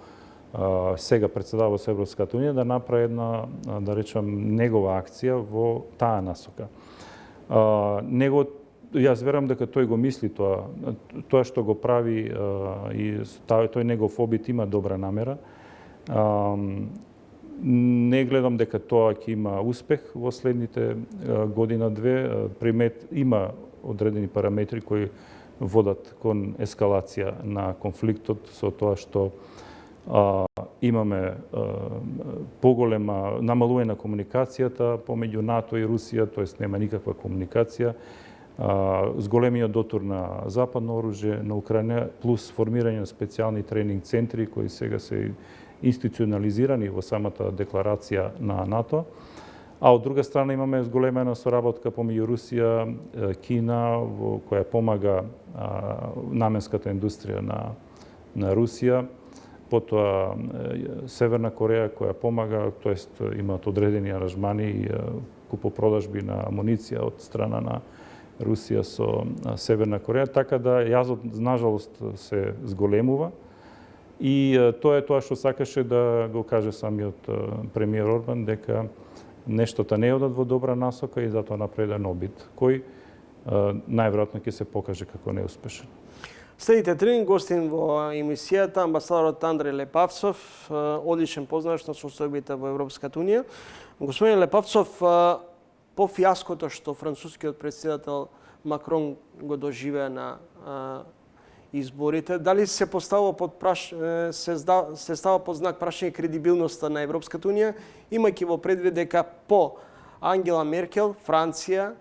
сега председава со Европската унија, да направи една, да речем, негова акција во таа насока. Јас верам дека тој го мисли тоа што го прави и тој негов обид има добра намера. Не гледам дека тоа ќе има успех во следните година-две. Има одредени параметри кои водат кон ескалација на конфликтот со тоа што имаме поголема намалување на комуникацијата помеѓу НАТО и Русија, тоест нема никаква комуникација. Зголемиот дотур на западно оружје на Украина, плюс формирање на специјални тренинг центри кои сега се институционализирани во самата декларација на НАТО. А од друга страна имаме зголемена соработка помеѓу Русија, Кина, која помага наменската индустрија на Русија, потоа Северна Кореја која помага, тоест имаат одредени аранжмани и купопродажби на амуниција од страна на Русија со Северна Кореја, така да јазот нажалост се зголемува. И тоа е тоа што сакаше да го каже самиот премиер Орбан, дека нештота не одат во добра насока и затоа направи еден обид, кој најверојатно ќе се покаже како неуспешен. Следите три гостин во емисијата амбасадорот Андреј Лепавцов, одличен познавач на состојбите во Европската унија. Господин Лепавцов, по фијаското што францускиот претседател Макрон го доживеа на изборите, дали се става под знак прашање кредибилноста на Европската унија, имајќи во предвид дека по Ангела Меркел, Франција,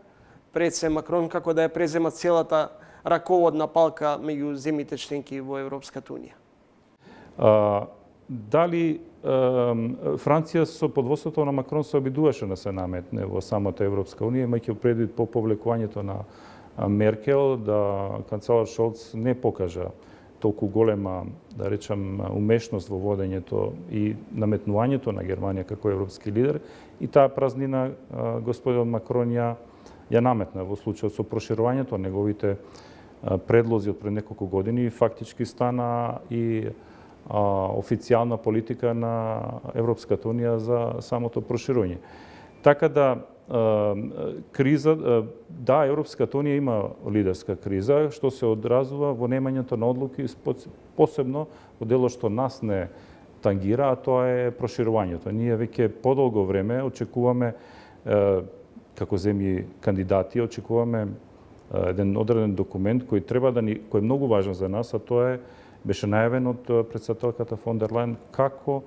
пред се Макрон, како да ја презема целата раководна палка меѓу земјите членки во Европската унија? Дали Франција со подводството на Макрон се обидуваше да се наметне во самата Европска унија, имајќи предвид по повлекувањето на Меркел, да канцелар Шолц не покажа толку голема, да речам, умешност во водењето и наметнувањето на Германија како европски лидер, и таа празнина господин Макрон ја наметна во случајот со проширувањето. Неговите предлози од пред неколку години фактички стана и официјална политика на Европската унија за самото проширување. Така да криза, да, Европската унија има лидерска криза, што се одразува во немањето на одлуки, посебно во делот што нас не тангира, а тоа е проширувањето. Ние веќе подолго време очекуваме, како земји кандидати, очекуваме еден одреден документ кој кој е многу важен за нас, а тоа беше најавен од претседателката фон дер Лајен, како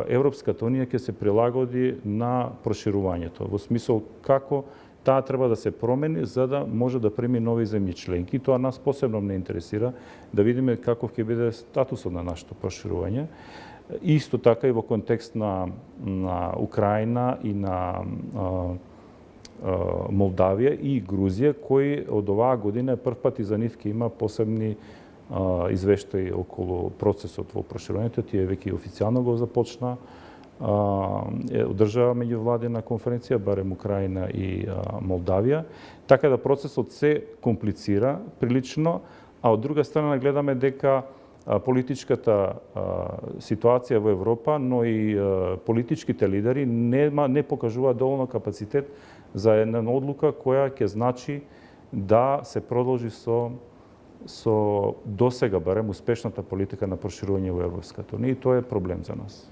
Европската унија ќе се прилагоди на проширувањето, во смисол како таа треба да се промени за да може да прими нови земји членки. Тоа нас посебно не интересира, да видиме каков ќе биде статусот на нашето проширување. Исто така и во контекст на Украина и на Молдавија и Грузија, кои од оваа година првпат и за нив ќе има посебни извештаи околу процесот во проширувањето. Тие веќе официјално го започна. Одржава меѓувладина конференција, барем Украина и Молдавија. Така да процесот се комплицира прилично, а од друга страна гледаме дека политичката ситуација во Европа, но и политичките лидери не покажуваат доволно капацитет за една одлука која ќе значи да се продолжи со досега барем успешната политика на проширување во Европската унија, и тоа е проблем за нас.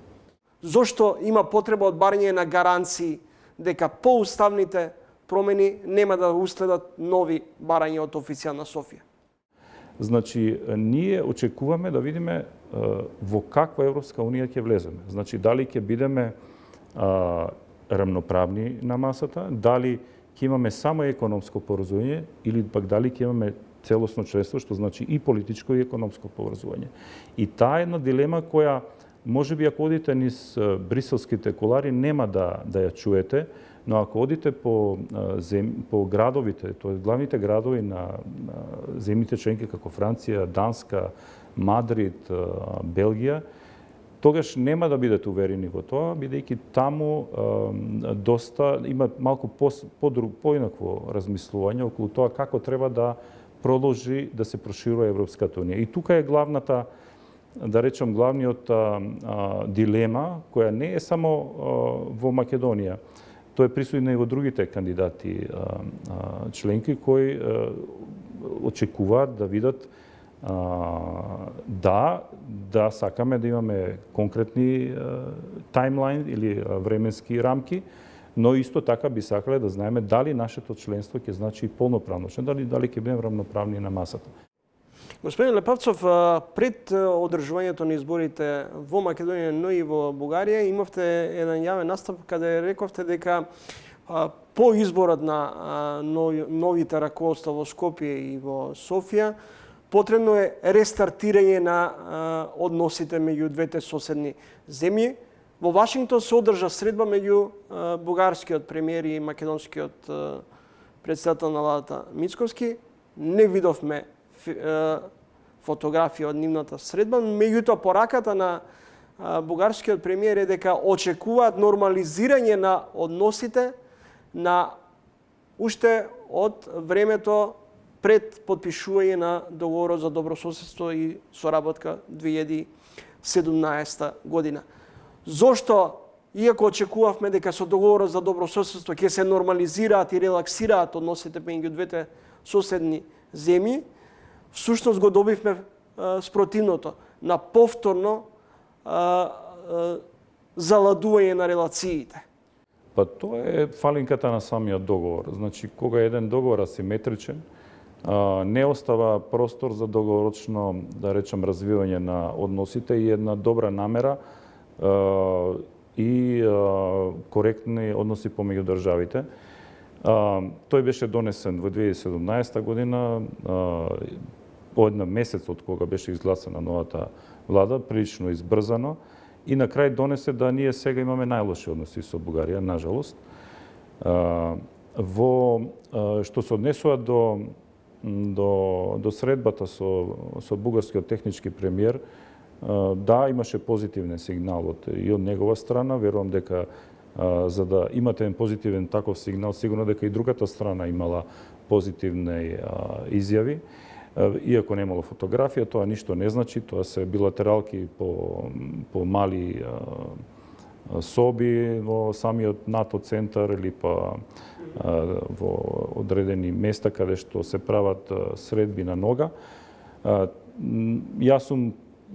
Зошто има потреба од барање на гаранции дека по уставните промени нема да уследат нови барања од официјална Софија? Значи, ние очекуваме да видиме во каква Европска унија ќе влеземе. Значи, дали ќе бидеме рамноправни на масата, дали ќе имаме само економско поразумење или пак дали ќе имаме целосно членство, што значи и политичко и економско поврзување. И таа е една дилема која може би ако одите низ бриселските колари, нема да ја чуете, но ако одите по градовите, тоа главните градови на земјите членки како Франција, Данска, Мадрид, Белгија, тогаш нема да бидете уверени во тоа, бидејќи таму доста има малку поинакво размислување околу тоа како треба да продолжи да се проширува Европската унија. И тука е главната, да речем, главниот дилема, која не е само во Македонија. Тоа е присутно и во другите кандидати членки кои очекуваат да видат да сакаме да имаме конкретни таймлайн или временски рамки, но исто така би сакале да знаеме дали нашето членство ќе значи полноправно член, дали ќе бидеме равноправни на масата. Господин Лепавцов, пред одржувањето на изборите во Македонија, но и во Бугарија, имавте еден јавен настап каде рековте дека по изборот на новите раководства во Скопје и во Софија, потребно е рестартирање на односите меѓу двете соседни земји. Во Вашингтон се одржа средба меѓу бугарскиот премиер и македонскиот председател на владата Мицковски. Не видовме фотографија од нивната средба, меѓутоа пораката на бугарскиот премиер е дека очекуваат нормализирање на односите на уште од времето пред подпишување на договорот за добрососедство и соработка 2017 година. Зошто, иако очекувавме дека со договорот за добрососедство ќе се нормализираат и релаксираат односите меѓу двете соседни земји, всушност го добивме спротивното, на повторно заладување на релациите. Па тоа е фалинката на самиот договор. Значи, кога еден договор асиметричен, не остава простор за долгорочно, да речем, развивање на односите и една добра намера и коректни односи помеѓу државите. Тој беше донесен во 2017 година, една месец од кога беше изгласана новата влада, прилично избрзано, и на крај донесе да ние сега имаме најлоши односи со Бугарија, нажалост. Што се однесува до средбата со бугарскиот технички премиер, да, имаше позитивен сигнал и од негова страна. Верувам дека за да имате еден позитивен таков сигнал, сигурно дека и другата страна имала позитивни изјави. Иако немало фотографија, тоа ништо не значи, тоа се билатералки по мали соби во самиот НАТО центар или па во одредени места каде што се прават средби на нога.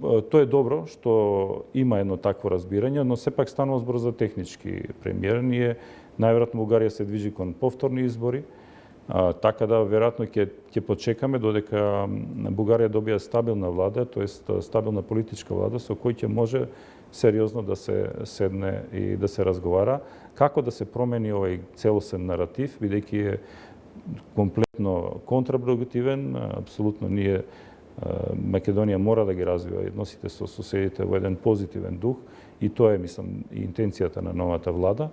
Тоа е добро што има едно такво разбирање, но сепак станува збор за технички премиер. Ние најверојатно Бугарија се движи кон повторни избори, така да веројатно ќе почекаме додека Бугарија добија стабилна влада, тоест стабилна политичка влада со кој ќе може сериозно да се седне и да се разговара како да се промени овој целосен наратив, бидејќи е комплетно контрапродуктивен. Апсолутно ние Македонија мора да ги развива односите со соседите во еден позитивен дух и тоа е, мислам, и интенцијата на новата влада.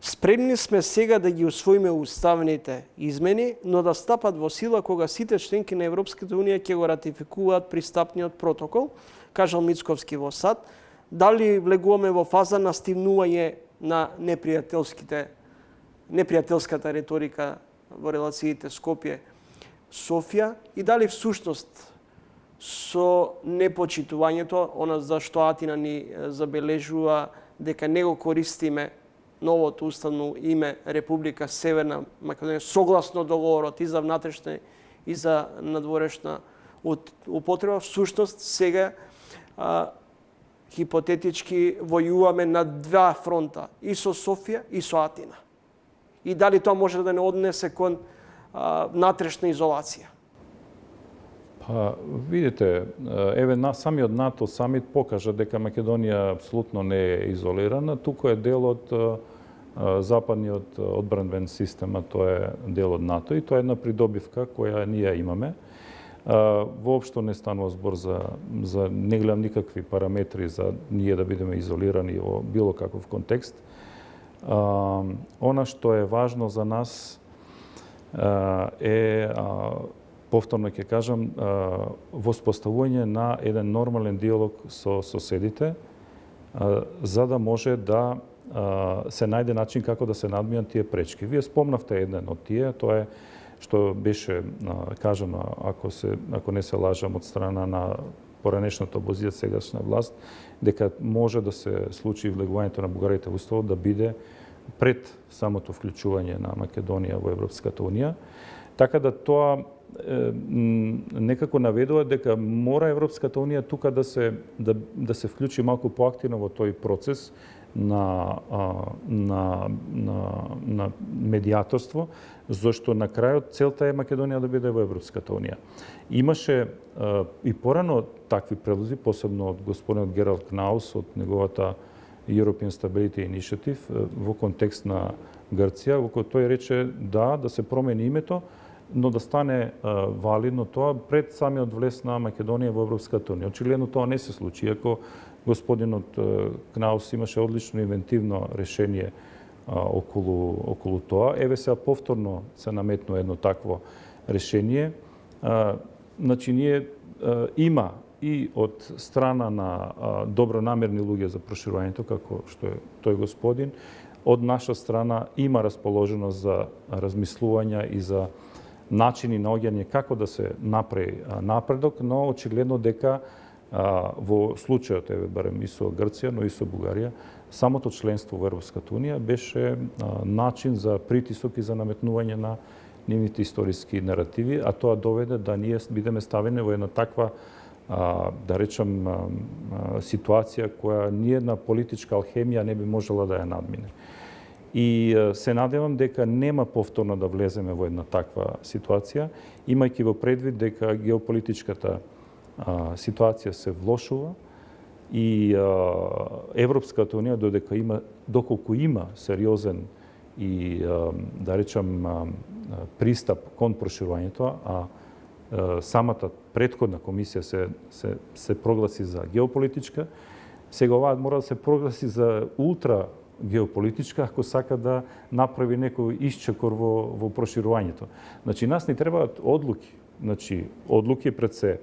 Спремни сме сега да ги усвоиме уставните измени, но да стапат во сила кога сите членки на Европската унија ќе го ратификуваат пристапниот протокол, кажал Мицковски во САД. Дали влегуваме во фаза на стивнување на непријателската реторика во релациите Скопје-Софија и дали всушност со непочитувањето, она за што Атина ни забележува дека не го користиме новото уставно име Република Северна Македонија согласно договорот и за внатрешна и за надворешна употреба, всушност сега хипотетички војуваме на два фронта, и со Софија и со Атина. И дали тоа може да не однесе кон внатрешна изолација? Па, видите, самиот НАТО самит покажа дека Македонија апсолутно не е изолирана, туку е дел од западниот одбранбен систем, тоа е дел од НАТО и тоа е една придобивка која ние имаме. Воопшто не станува збор за не гледам никакви параметри за ние да бидеме изолирани во било каков контекст. Она што е важно за нас е, повторно ќе кажам, воспоставување на еден нормален диалог со соседите, за да може да се најде начин како да се надмијат тие пречки. Вие спомнавте еден од тие, тоа е што беше кажано, ако не се лажам, од страна на поранешната опозиција, сегашна власт, дека може да се случи влегувањето на Бугарите во Уставот да биде пред самото вклучување на Македонија во Европската унија. Така да тоа некако наведува дека мора Европската унија тука да се вклучи малку поактивно во тој процес на медиаторство, зашто на крајот целта е Македонија да биде во Европската унија. Имаше и порано такви предлози, посебно од господинот Гералд Кнаус, од неговата European Stability Initiative, во контекст на Грција, во кој тој рече да се промени името, но да стане валидно тоа пред самиот влез на Македонија во Европската унија. Очигледно тоа не се случи, иако господинот Кнаус имаше одлично инвентивно решение околу тоа. Еве сега повторно се наметнува едно такво решение. Значи, ние има и од страна на добронамерни луѓе за проширувањето, како што е тој господин, од наша страна има расположеност за размислувања и за начини на наоѓање како да се направи напредок, но очигледно дека во случајот, еве барем и со Грција, но и со Бугарија, самото членство во Европската унија беше начин за притисок и за наметнување на нивните историски наративи, а тоа доведе да ние бидеме ставени во една таква, да речам, ситуација која ниедна политичка алхемија не би можела да ја надмине. И се надевам дека нема повторно да влеземе во една таква ситуација, имајќи во предвид дека геополитичката ситуација се влошува и Европската унија доколку има сериозен и да речам пристап кон проширувањето, а самата претходна комисија се прогласи за геополитичка, сега оваа мора да се прогласи за ултра геополитичка, ако сака да направи некој исчекор во проширувањето. Значи, нас ни требаат одлуки. Значи, одлуки пред се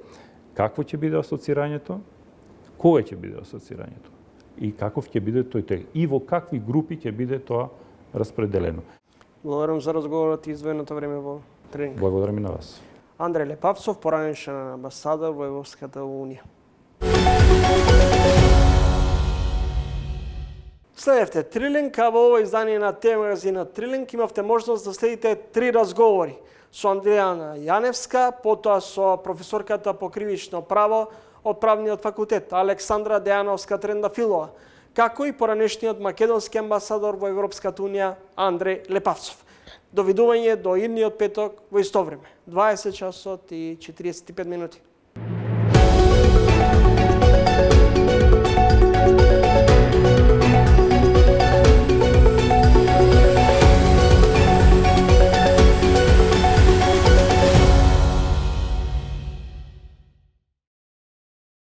какво ќе биде асоцирањето, кога ќе биде асоцирањето и каков ќе биде тој тек и во какви групи ќе биде тоа распределено. Благодарам за разговорот и издвоеното време во тренинг. Благодарам и на вас. Андреј Лепавцов, поранешен амбасадор во Европската унија. Следевте Трилинг, а во ова издание на ТВ магазинот Трилинг имавте можност да следите 3 разговори со Андријана Јаневска, потоа со професорката по кривично право од Правниот факултет Александра Дејановска-Трендафилова, како и поранешниот македонски амбасадор во Европската унија Андреј Лепавцов. Довидување до идниот петок во исто време, 20 часот и 45 минути.